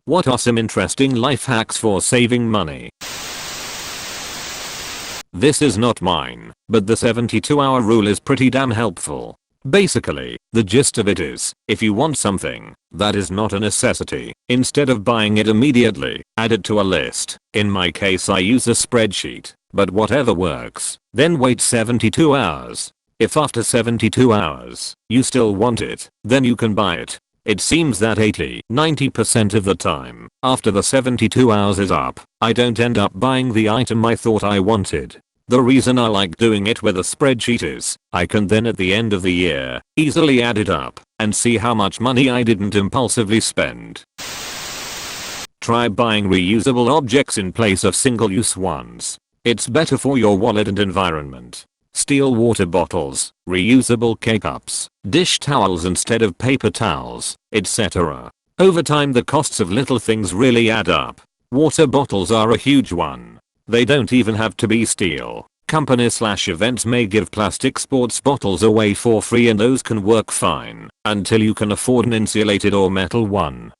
What are some interesting life hacks for saving money? This is not mine, but the 72-hour rule is pretty damn helpful. Basically, the gist of it is, if you want something that is not a necessity, instead of buying it immediately, add it to a list. In my case I use a spreadsheet, but whatever works. Then wait 72 hours. If after 72 hours, you still want it, then you can buy it. It seems that 80-90% of the time, after the 72 hours is up, I don't end up buying the item I thought I wanted. The reason I like doing it with a spreadsheet is, I can then at the end of the year, easily add it up, and see how much money I didn't impulsively spend. Try buying reusable objects in place of single-use ones. It's better for your wallet and environment. Steel water bottles, reusable K-cups, dish towels instead of paper towels, etc. Over time the costs of little things really add up. Water bottles are a huge one. They don't even have to be steel. Companies/events may give plastic sports bottles away for free and those can work fine, until you can afford an insulated or metal one.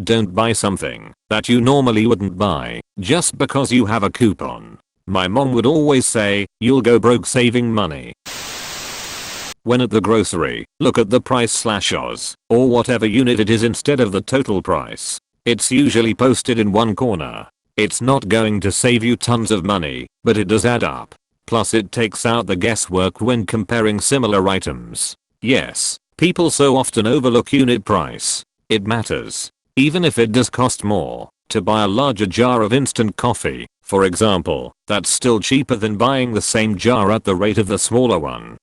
Don't buy something that you normally wouldn't buy, just because you have a coupon. My mom would always say, you'll go broke saving money. When at the grocery, look at the price/Oz, or whatever unit it is instead of the total price. It's usually posted in one corner. It's not going to save you tons of money, but it does add up. Plus it takes out the guesswork when comparing similar items. Yes, people so often overlook unit price. It matters. Even if it does cost more. To buy a larger jar of instant coffee, for example, that's still cheaper than buying the same jar at the rate of the smaller one.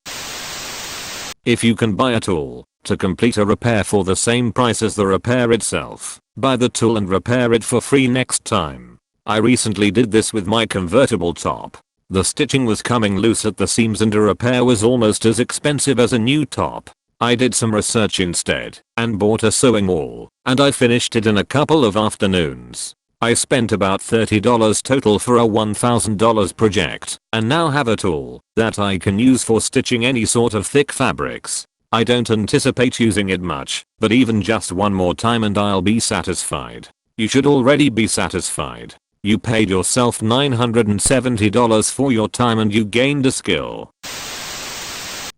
If you can buy a tool to complete a repair for the same price as the repair itself, buy the tool and repair it for free next time. I recently did this with my convertible top. The stitching was coming loose at the seams and a repair was almost as expensive as a new top. I did some research instead and bought a sewing awl, and I finished it in a couple of afternoons. I spent about $30 total for a $1,000 project, and now have a tool that I can use for stitching any sort of thick fabrics. I don't anticipate using it much, but even just one more time and I'll be satisfied. You should already be satisfied. You paid yourself $970 for your time and you gained a skill.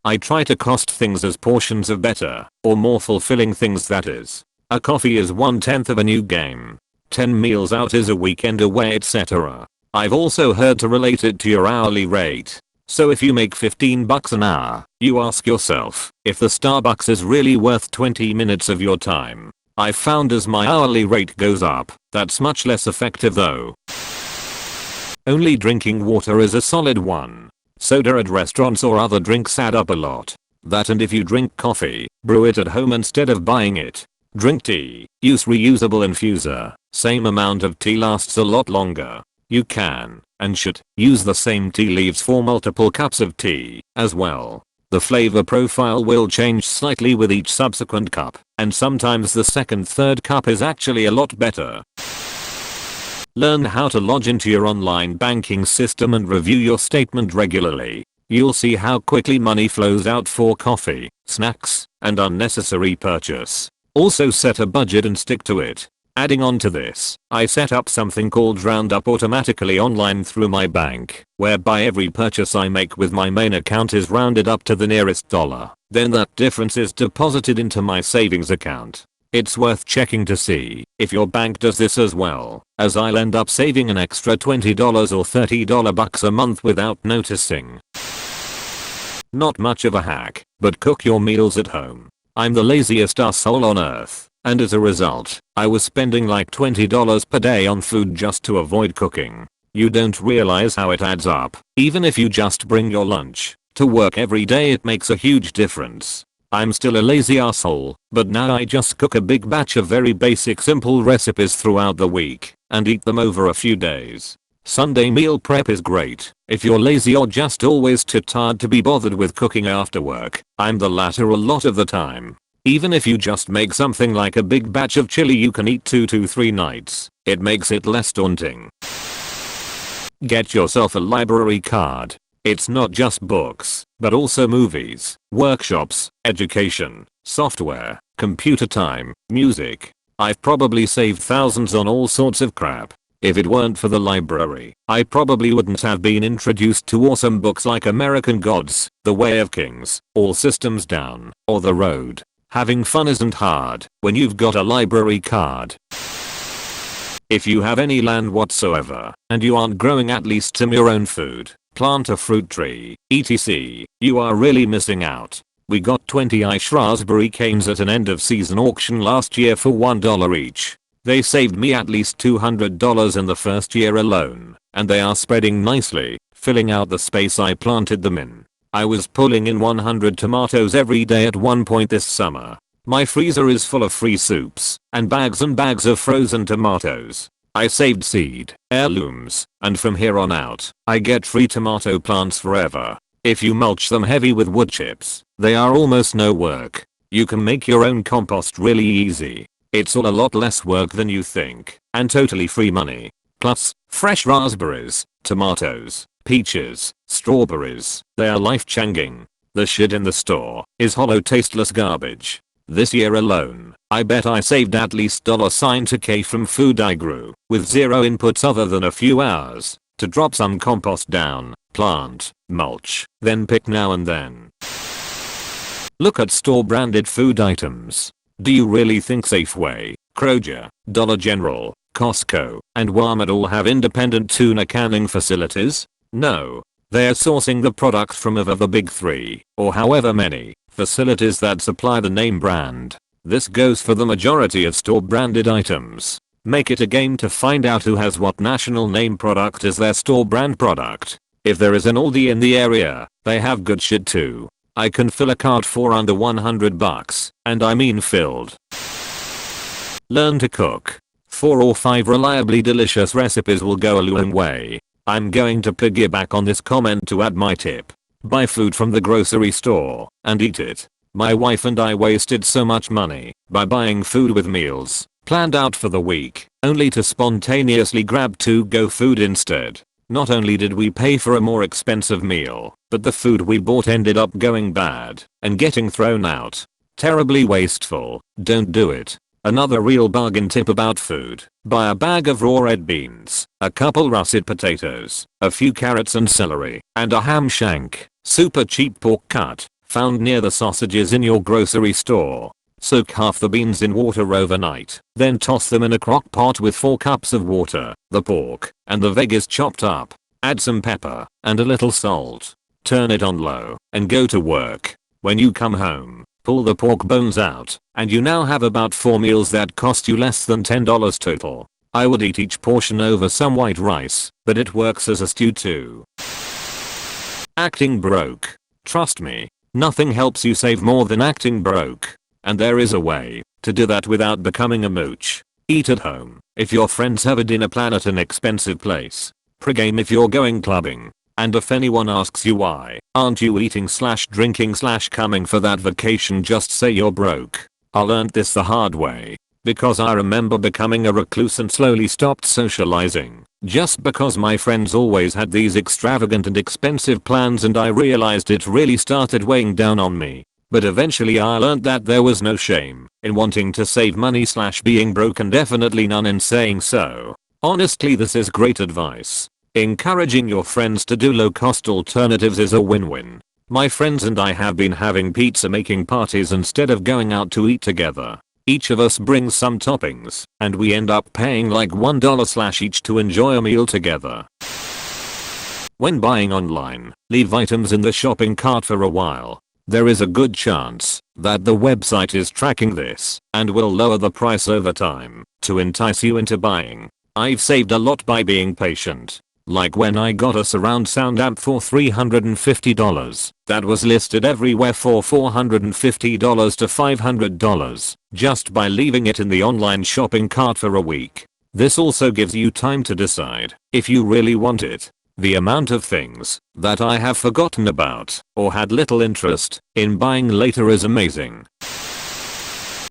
I try to cost things as portions of better, or more fulfilling things that is. A coffee is 1/10 of a new game. 10 meals out is a weekend away, etc. I've also heard to relate it to your hourly rate. So if you make $15 an hour, you ask yourself if the Starbucks is really worth 20 minutes of your time. I've found as my hourly rate goes up, that's much less effective though. Only drinking water is a solid one. Soda at restaurants or other drinks add up a lot. That and if you drink coffee, brew it at home instead of buying it. Drink tea, use reusable infuser. Same amount of tea lasts a lot longer. You can, and should, use the same tea leaves for multiple cups of tea, as well. The flavor profile will change slightly with each subsequent cup, and sometimes the second/third cup is actually a lot better. Learn how to log into your online banking system and review your statement regularly. You'll see how quickly money flows out for coffee, snacks, and unnecessary purchase. Also set a budget and stick to it. Adding on to this, I set up something called Roundup automatically online through my bank, whereby every purchase I make with my main account is rounded up to the nearest dollar. Then that difference is deposited into my savings account. It's worth checking to see if your bank does this as well, as I'll end up saving an extra $20 or $30 a month without noticing. Not much of a hack, but cook your meals at home. I'm the laziest asshole on earth, and as a result, I was spending like $20 per day on food just to avoid cooking. You don't realize how it adds up. Even if you just bring your lunch to work every day, it makes a huge difference. I'm still a lazy asshole, but now I just cook a big batch of very basic simple recipes throughout the week and eat them over a few days. Sunday meal prep is great if you're lazy or just always too tired to be bothered with cooking after work. I'm the latter a lot of the time. Even if you just make something like a big batch of chili you can eat 2 to 3 nights, it makes it less daunting. Get yourself a library card. It's not just books, but also movies, workshops, education, software, computer time, music. I've probably saved thousands on all sorts of crap. If it weren't for the library, I probably wouldn't have been introduced to awesome books like American Gods, The Way of Kings, All Systems Down, or The Road. Having fun isn't hard when you've got a library card. If you have any land whatsoever, and you aren't growing at least some your own food, plant a fruit tree, etc. You are really missing out. We got 20 ice raspberry canes at an end of season auction last year for $1 each. They saved me at least $200 in the first year alone, and they are spreading nicely, filling out the space I planted them in. I was pulling in 100 tomatoes every day at one point this summer. My freezer is full of free soups and bags of frozen tomatoes. I saved seed, heirlooms, and from here on out, I get free tomato plants forever. If you mulch them heavy with wood chips, they are almost no work. You can make your own compost really easy. It's all a lot less work than you think, and totally free money. Plus, fresh raspberries, tomatoes, peaches, strawberries, they are life-changing. The shit in the store is hollow tasteless garbage. This year alone, I bet I saved at least $2K from food I grew, with zero inputs other than a few hours, to drop some compost down, plant, mulch, then pick now and then. Look at store-branded food items. Do you really think Safeway, Kroger, Dollar General, Costco, and Walmart all have independent tuna canning facilities? No. They're sourcing the product from either the big three, or however many, facilities that supply the name brand. This goes for the majority of store-branded items. Make it a game to find out who has what national name product as their store brand product. If there is an Aldi in the area, they have good shit too. I can fill a cart for under $100, and I mean filled. Learn to cook. 4 or 5 reliably delicious recipes will go a long way. I'm going to piggyback on this comment to add my tip. Buy food from the grocery store and eat it. My wife and I wasted so much money by buying food with meals planned out for the week, only to spontaneously grab to-go food instead. Not only did we pay for a more expensive meal, but the food we bought ended up going bad and getting thrown out. Terribly wasteful. Don't do it. Another real bargain tip about food. Buy a bag of raw red beans, a couple russet potatoes, a few carrots and celery, and a ham shank, super cheap pork cut, found near the sausages in your grocery store. Soak half the beans in water overnight, then toss them in a crock pot with 4 cups of water, the pork, and the veggies chopped up. Add some pepper, and a little salt. Turn it on low, and go to work. When you come home, pull the pork bones out, and you now have about 4 meals that cost you less than $10 total. I would eat each portion over some white rice, but it works as a stew too. Acting broke. Trust me, nothing helps you save more than acting broke. And there is a way to do that without becoming a mooch. Eat at home if your friends have a dinner plan at an expensive place. Pregame if you're going clubbing. And if anyone asks you why aren't you eating / drinking / coming for that vacation, just say you're broke. I learned this the hard way. Because I remember becoming a recluse and slowly stopped socializing. Just because my friends always had these extravagant and expensive plans, and I realized it really started weighing down on me. But eventually I learned that there was no shame in wanting to save money / being broke, and definitely none in saying so. Honestly, this is great advice. Encouraging your friends to do low-cost alternatives is a win-win. My friends and I have been having pizza making parties instead of going out to eat together. Each of us brings some toppings, and we end up paying like $1 each to enjoy a meal together. When buying online, leave items in the shopping cart for a while. There is a good chance that the website is tracking this and will lower the price over time to entice you into buying. I've saved a lot by being patient. Like when I got a surround sound amp for $350 that was listed everywhere for $450 to $500 just by leaving it in the online shopping cart for a week. This also gives you time to decide if you really want it. The amount of things that I have forgotten about or had little interest in buying later is amazing.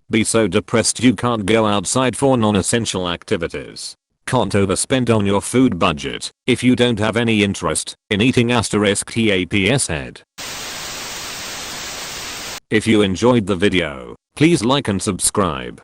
Be so depressed you can't go outside for non-essential activities. Can't overspend on your food budget if you don't have any interest in eating *TAPS head. If you enjoyed the video, please like and subscribe.